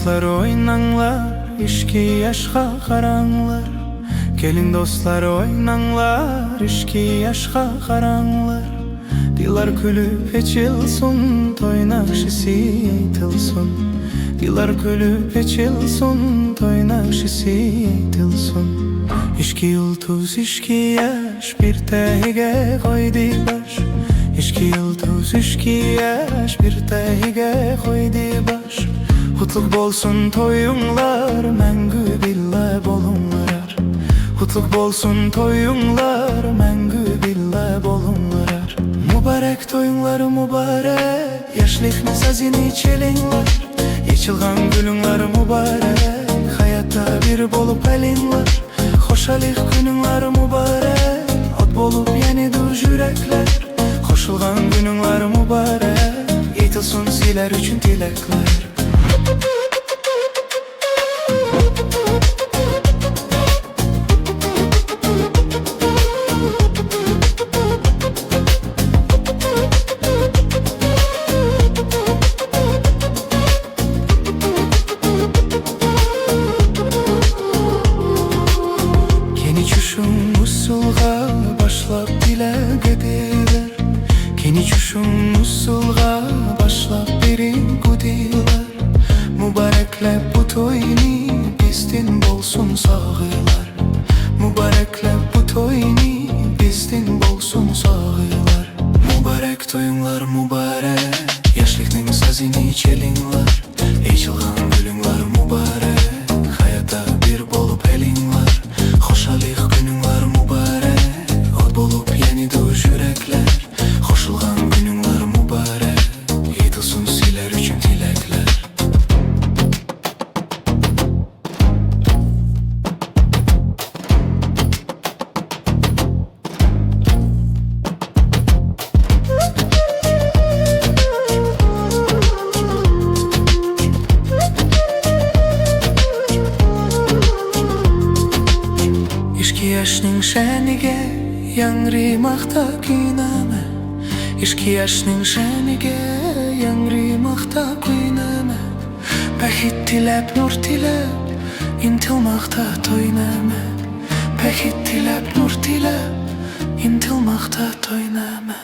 dostlar oynanglar, işki yaşka karanglar. Gelin dostlar oynanglar, işki yaşka karanglar. Dilar külüp eçilsun, toynakşisi tılsın. Dilar külüp eçilsun, toynakşisi tılsın. İşki yıldız, işki yaş, bir tehige koydu baş. İşki yıldız, işki yaş, bir tehige koydu baş. Kutluk bolsun toyunglar, məngü billa bolunlar. Kutluk bolsun toyunglar, məngü billa bolunlar. Mübarek toyunglar mübarek, yaşlıkны sazini çelinglar. Yechilgan gülünglar mübarek, hayatta bir bolup elinglar. Hoşalik gününglar mübarek, ot bolup yenidir yürekler. Koşulgan gününglar mübarek, yetılsın siler üçün dilekler. Usulga başlap dile gediler. Keni çuşum usulga başlap biri gudiler. Mübareklep bu toyni bizdin bolsun sağılar. Mübareklep bu toyni bizdin bolsun sağılar. Mübarek toyunlar mübarek, yaşlıkның sazini çelinglar. Eçilgan gülünglar mübarek, hayatta bir bolup elinglar. Hoşalik gününglar mübarek, ot bolup yenidir yürekler. Koşulgan gününglar mübarek, yetılsın siler üçün dilekler. İşki yaşның şenige, yangri maqta kuyname. İşki yaşның şenige, yangri maqta kuyname. Bexit tilep, nur tilep, intilmaqta toyname. Bexit tilep, nur tilep, intilmaqta toyname.